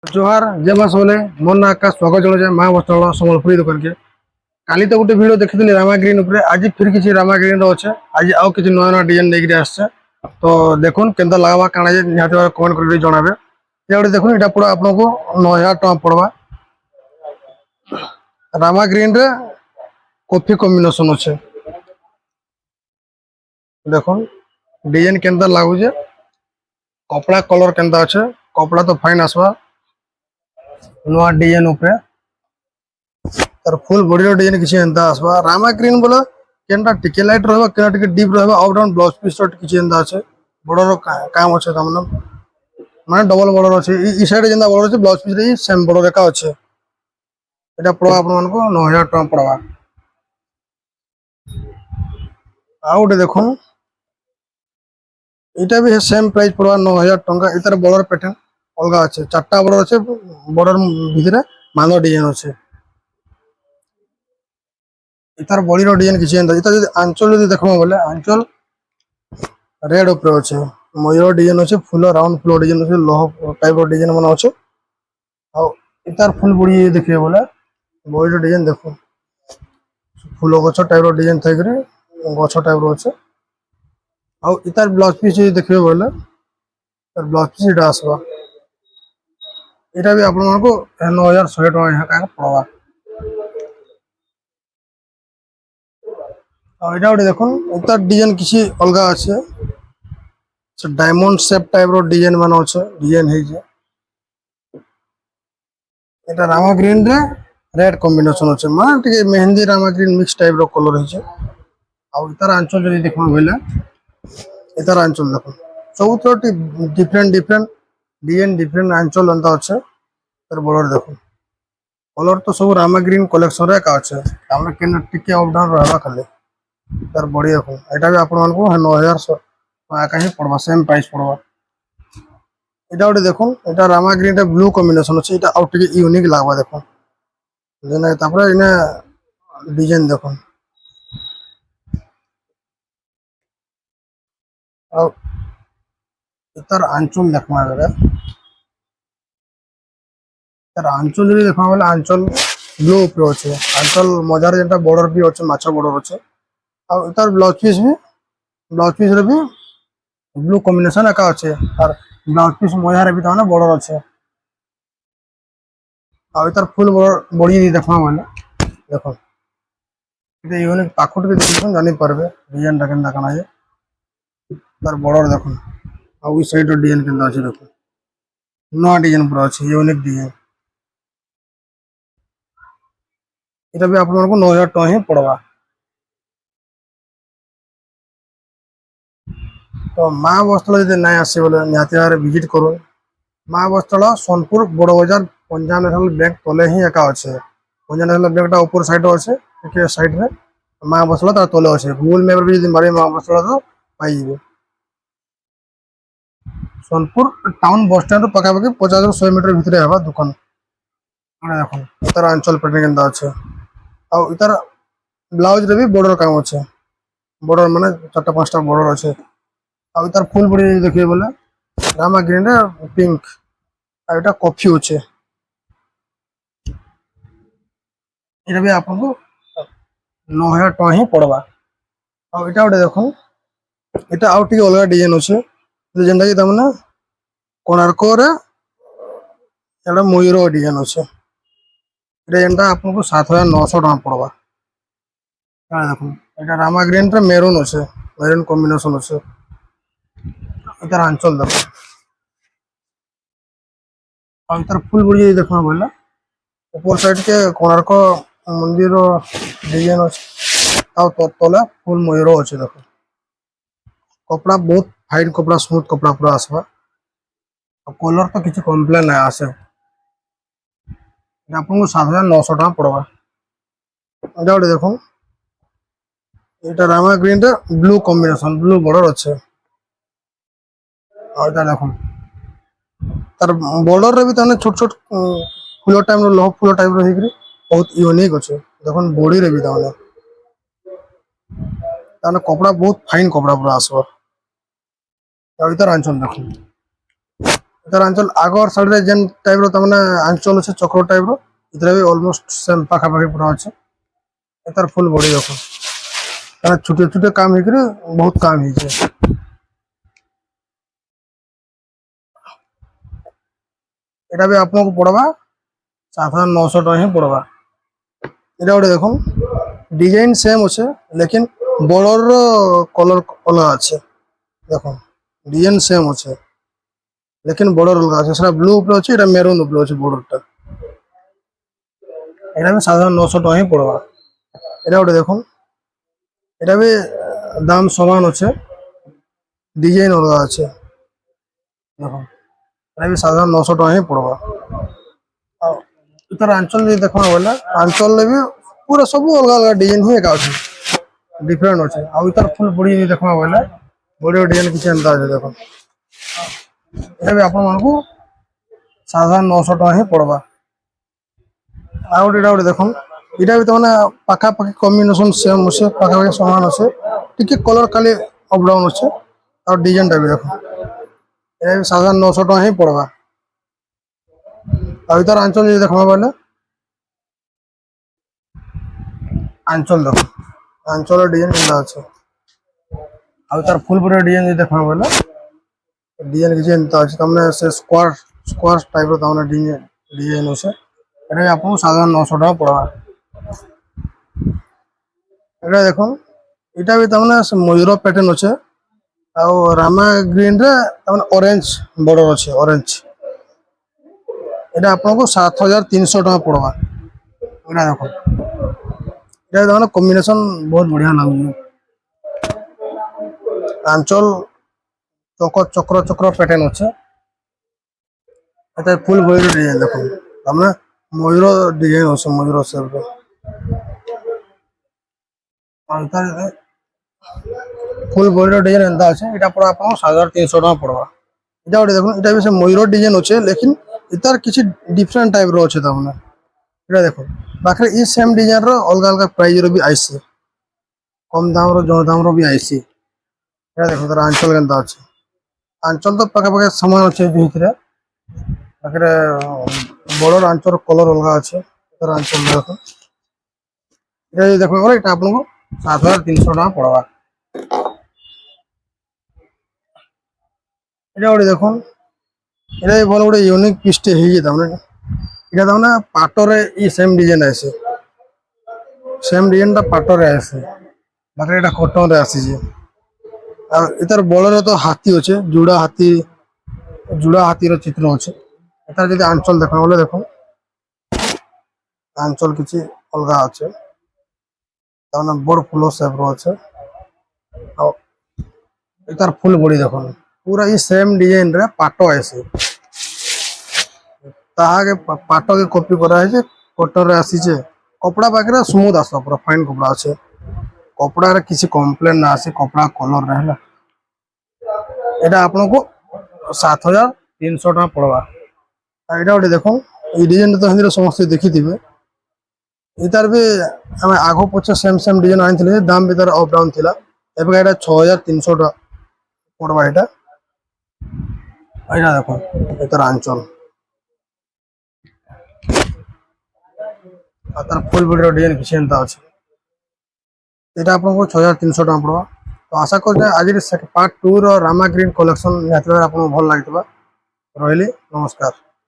जोहार जय मां सबले मोर ना आकाश स्वागत जनाए माँ वस्त्रालय संबलपुरी दुकान के। काली तो गोटे वीडियो देखी रामा ग्रीन उपरे आज फिर किसी रामा ग्रीन अच्छे आज आउ किसी नुआ नुआ डिजाइन लेकर आसছে तो देखुन केनता लागबा काना जे निहाती भाबे कमेंट करके जणाबे। ये गोटे देखुन एटा पूरा आपनको 9000 टका पड़वा। रामा ग्रीन रे कॉफी कॉम्बिनेशन अच्छे देखुन डिजाइन केनता लागुजे कपड़ा कलर केनता अच्छे कपड़ा तो फाइन आसवा नुआ डिजाइन उपरे तार फुल बॉडी डिजाइन किसी एंता आसवा रामा ग्रीन बोला केनटा टिके लाइट रहबा केना टिके डीप रहबा अप डाउन ब्लाउज पीस किसी एंता আছে बॉर्डर काम আছে तमन माने डबल बॉर्डर আছে ई साइड जेंदा बॉर्डर আছে ब्लाउज पीस रे सेम बॉर्डर रेखा আছে एटा पड़वा आपन मन को 9000 टका पड़वा। आउट देखो एटा भी सेम प्राइस पड़वा 9000 टका इतर बॉर्डर पैटर्न अलगा আছে चारटा बॉर्डर আছে बॉर्डर भितरे मानो डिजाइन আছে इतार बॉडी रो डिजाइन किछि एंता इता जदी आंचल जदी देखबो बोले आंचल रेड ऊपर अछि मयूर डिजाइन अछि फुल राउंड फुल डिजाइन अछि लोह टाइप रो डिजाइन बना अछि आ इतार फुल बॉडी देखिए बोले बॉडी रो डिजाइन देखो फुल गछ टाइप रो डिजाइन थाइ करे गछ टाइप रो अछि आ इतार ब्लाउज पीस देखिए बोले तार ब्लाउज पीस इटा आसबा एटा भी आपन को 9100 टका यहाँ का पड़वा। এটা ওটা দেখুন এটার ডিজাইন কিছু অলগা আছে ডায়মন্ড শেপ টাইপ র ডিজাইন বানা আছে ডিজাইন হইছে এটা রামা গ্রিন রে রেড কম্বিনেশন আছে মানে টিকে মেহেন্দি রামা গ্রিন মিক্স টাইপ র কলর হইছে আর এটার আঁচল যদি দেখবা বলে এটার আঁচল দেখুন সবুতটি ডিফারেন্ট ডিজাইন ডিফারেন্ট আঁচল এন্তা আছে তার বর্ডার দেখুন কলর তো সব রামা গ্রিন কালেকশন রে একা আছে আমরা কেন টিকে অপ ডাউন रहबा খালি तार बॉडी देखो एटा भी आपन मन को 9000 का ही पड़वा सेम प्राइस पड़वा। एटा ओटे देखो एटा रामा ग्रीन टा ब्लू कॉम्बिनेशन अछि एटा आउट के यूनिक लागबा देखो जेना तापर इने डिजाइन देखो आ इतर आंचल देखमा बेरे तार आंचल जदी देखमा वाला आंचल ब्लू ऊपर अछि आंचल मजार जेटा बॉर्डर भी अछि माछा बॉर्डर अछि आ इतर ब्लाउज पीस रे भी ब्लू कॉम्बिनेशन एका अच्छे और ब्लाउज पीस मजार भी ताने बॉर्डर अच्छे आ इतर फुल बॉडी देखमा माने देखो इते यूनिक पाखुट के देखन जानि परबे डिजाइन टा केनता कना है तार बॉर्डर देखो आ उ साइड डिजाइन केनता अछि देखो नया डिजाइन पूरा अछि यूनिक डिजाइन इता भी आपन को 9000 टका ही पड़वा। तो माँ वस्त्रालय जब ना आसे बोले निहाती भाबे विजिट करूँ माँ वस्त्रालय सोनपुर बड़ बाजार पंजाब नेशनल बैंक तले ही एका अच्छे पंजाब नेशनल बैंक टा ऊपर साइड अच्छे एक साइड रे माँ वस्त्रालय तार तले अच्छे गूगल मैप रे जदी मारे माँ वस्त्रालय तो पाई जिवे सोनपुर टाउन बस स्टैंड पका पकी 50 ରୁ 100 मीटर भितरे हेबा दुकान अरे देखो इतर अंचल पैटर्न केनता अच्छे आ इतर ब्लाउज रे भी बॉर्डर काम अच्छे बॉर्डर माने 4-5टा बॉर्डर अच्छे आ इतर फुल बॉडी देखिए बोले रामा ग्रीन रे पिंक आ एटा कॉफी होचे एटा भी आपन को 9000 टका ही पड़वा। आ एटा ओटे देखो एटा आउट के अलग डिजाइन होचे जेंटा कि तमने कोणार्क रे एटा मयूर डिजाइन होचे एटा जेंटा आपन को 7900 टका पड़वा। आ देखो एटा रामा ग्रीन रे मेरून होचे मेरून कॉम्बिनेशन होचे इतर आंचल देखो आ इतर फुल बॉडी देखमा बोला ऊपर साइड के कोणार्क मंदिर डिजाइन अछि आ तले फुल मयूर अछि देखो कपड़ा बहुत फाइन कपड़ा स्मूथ कपड़ा पूरा आसबा कलर तो किछि कंप्लेन ना आसे आपन को 7900 टका पड़वा। एटा देखो एटा रामा ग्रीन रे ब्लू कॉम्बिनेशन ब्लू बॉर्डर अछि आ एटा देखो तार बॉर्डर रे भी ताने छोट छोट फुल टाइप रो लोह फुल टाइप रो हेकरी बहुत यूनिक अछि देखन बॉडी रे भी ताने कपड़ा बहुत फाइन कपड़ा पूरा आसबा आ इतर आंचल देखो ତାର ଆଞ୍ଚଲ ଆଗର ସାଇଡରେ ଯେନ୍ ଟାଇପ ର ତାମାନେ ଆଞ୍ଚଲ ଅଛି ଚକ୍ର ଟାଇପ ର ଏଥିରେ ବି ଅଲମୋଷ୍ଟ ସେମ୍ ପାଖାପାଖି ପୁରା ଅଛି। ତାର ଫୁଲ ବଡି ଦେଖ ତାର ଛୋଟ ଛୋଟ କାମ ହେଇକରି ବହୁତ କାମ ହେଇଛି। এটা ବି ଆପଣଙ୍କୁ ପଡବା 7900 ଟଙ୍କା ହିଁ ପଡବା। এটা ଗୋଟେ ଦେଖୁন ডিজাইন সেম আছে লেকিন বর্ডর কলর অଲଗା আছে। দেখুন ডিজাইন সেম আছে লেকিন বর্ডর অଲଗা আছে। সেটা ব্লু উপরে আছে, এটা মেরুন উপরে আছে বর্ডরটা। এটা ବି 7900 ଟଙ୍କା ହିଁ ପଡବା। এটা ଗୋଟେ দেখুন এটা ବି দাম সমান আছে, ডিজাইন অଲଗা আছে। দেখুন এটা ବି 7900 ଟଙ୍କା ହିଁ ପଡବା। ଆଉ ତାର ଆଞ୍ଚଲ ଯଦି ଦେଖବା ବୋଲେ ଆଞ୍ଚଳରେ ବି ପୁରା ସବୁ ଅଲଗା ଅଲଗା ଡିଜାଇନ ହିଁ ଏକା ଅଛି, ଡିଫରେଣ୍ଟ ଅଛି। ଆଉ ତାର ଫୁଲ ବଡି ଯଦି ଦେଖବା ବୋଲେ ବଡି ଡିଜାଇନ କିଛି ଏନ୍ତା ଅଛି। ଦେଖ এটা ବି ଆପଣମାନଙ୍କୁ 7900 ଟଙ୍କା ହିଁ ପଡବା। ଆଉ ଗୋଟେ ଏଇଟା ଗୋଟେ ଦେଖୁନ୍ এটা ବି ତାମାନେ ପାଖାପାଖି କମ୍ବିନେସନ ସେମ୍ ଅଛି, ପାଖାପାଖି ସମାନ ଅଛି, ଟିକେ କଲର ଖାଲି ଅପ ଡାଉନ ଅଛି। ଆଉ ଡିଜାଇନଟା ବି ଦେଖ এটা ବି 7900 ଟଙ୍କା ହିଁ ପଡବା। ଆଉ ତାର ଆଞ୍ଚଲ ଯଦି ଦେଖବା ବୋଲେ ଆଞ୍ଚଲ ଦେଖ ଆଞ୍ଚଳ ଡିଜାଇନ କେନ୍ତା ଅଛି। ଆଉ ତାର ଫୁଲ ବଡି ଡିଜାଇନ ଯଦି ଦେଖବା ବୋଲେ ডিজাইন কিছু এমতা আছে তারমানে সে স্কোয়ার টাইপর তারমানে ডিজাইন আছে। এটা আপনার 7900 টাকা পড়া। এটা দেখুন এটা ବି তারমানে ময়ূর প্যাটার্ন আছে। ଆଉ ରାମା ଗ୍ରୀନ ରେ ତାମାନେ ଅରେଞ୍ଜ ବର୍ଡର ଅଛି ଅରେଞ୍ଜ। এটা ଆପଣଙ୍କୁ 7300 ଟଙ୍କା ପଡବା। এটা ଦେଖ এটা ତାମାନେ କମ୍ବିନେସନ ବହୁତ ବଢିଆ ଲାଗୁଛି। ଆଞ୍ଚଲ চক্র চক্র প্যাটার্ন আছে। এটা ফুল বডির ডিজাইন দেখুন তারমানে ময়ূর ডিজাইন আছে, ময়ূর শেপর। আর তার ফুল বডির ডিজাইন এন্তা আছে। এটা পড়া আপনার 7300 টাকা পড়বা। এটা ଗୋଟେ দেখুন এটা ବି ସେ ମୟୂର ডিজাইন ଅଛି ଲେକିନ ଏତାର କିଛି ଡିଫରେଣ୍ଟ ଟାଇପ ର ଅଛି ତାମାନେ। এটা দেখুন ପାଖରେ ଇ ସେମ୍ ଡିଜାଇନ ର ଅଲଗା ଅଲଗା ପ୍ରାଇଜ ର ବି ଆଇସି, କମ ଦାମ ର ଜଣ ଦାମ ର ବି ଆଇସି। এটা ଦେଖୁন ତାର ଆଞ୍ଚଲ କେନ୍ତା ଅଛି। ଆଞ୍ଚଲ ତ ପାଖାପାଖି ସମାନ ଅଛି ଭିତରେ, ପାଖରେ ବଡର ଆଞ୍ଚଳ କଲର ଅଲଗା ଅଛି। ତାର ଆଞ୍ଚଲ ଦେଖ এটা ଯଦି ଦେଖବା ବୋଲେ এটা ଆପଣଙ୍କୁ 7300 ଟଙ୍କା ପଡବା। এটা ଗୋଟେ ଦେଖୁন এটা ଭଲ ଗୋଟେ ୟୁନିକ୍ ପିସଟେ ହେଇଛି ତାମାନେ। এটা ତାମାନେ ପାଟରେ ଇ ସେମ୍ ଡିଜାଇନ ଆସେ, ସେମ୍ ଡିଜାଇନ ଟା ପାଟରେ ଆସେ, ବାକି ଏଟା କଟନ ରେ ଆସିଛି। ଆଉ ଏତାର ବଳରେ ତ ହାତୀ ଅଛେ, ଜୁଡା ହାତୀର ଚିତ୍ର ଅଛି। ଏତାର ଯଦି ଆଞ୍ଚଲ ଦେଖ ବୋଲେ ଦେଖ ଆଞ୍ଚଲ କିଛି ଅଲଗା ଅଛି, ତାମାନେ ବଡ ଫୁଲ ସେପ୍ ର ଅଛି। ଆଉ ଏତାର ଫୁଲ ବଡି ଦେଖୁନ ପୁରା ଇ ସେମ୍ ଡିଜାଇନ ରେ ପାଟ ଆସି ତାହାକେ ପାଟକେ କପି କରାହେଇଛି, କଟନରେ ଆସିଛେ। କପଡା ପାଖରେ ସ୍ମୁଥ ଆସ ପୁରା ଫାଇନ କପଡା ଅଛି। କପଡାରେ କିଛି କମ୍ପ୍ଲେନ ନା ଆସେ କପଡା କଲର ରେ ହେଲା। এটা ଆପଣଙ୍କୁ 7300 ଟଙ୍କା ପଡବା। ଆଉ ଏଇଟା ଗୋଟେ ଦେଖ ଏଇ ଡିଜାଇନ ତ ହିନ୍ଦୀରେ ସମସ୍ତେ ଦେଖିଥିବେ। ଏଇତାର ବି ଆମେ ଆଗ ପଛ ସେମ୍ ଡିଜାଇନ ଆଣିଥିଲେ, ଦାମ ବି ତାର ଅପ ଡାଉନ ଥିଲା। ଏବେ ଏଇଟା 6300 ଟଙ୍କା ପଡବା। ଏଇଟା ଏଇଟା ଦେଖ ଏତାର ଆଞ୍ଚଲ ଆଉ ତାର ଫୁଲ ବଡିର ଡିଜାଇନ କିଛି ଏନ୍ତା ଅଛି। এটা ଆପଣଙ୍କୁ 6300 ଟଙ୍କା ପଡବା। ତ ଆଶା କରୁଛେ ଆଜିର ପାର୍ଟ 2 ର ରାମା ଗ୍ରୀନ କଲେକ୍ସନ ନିହାତି ଭାବେ ଆପଣଙ୍କୁ ଭଲ ଲାଗିଥିବା। ରହିଲି, ନମସ୍କାର।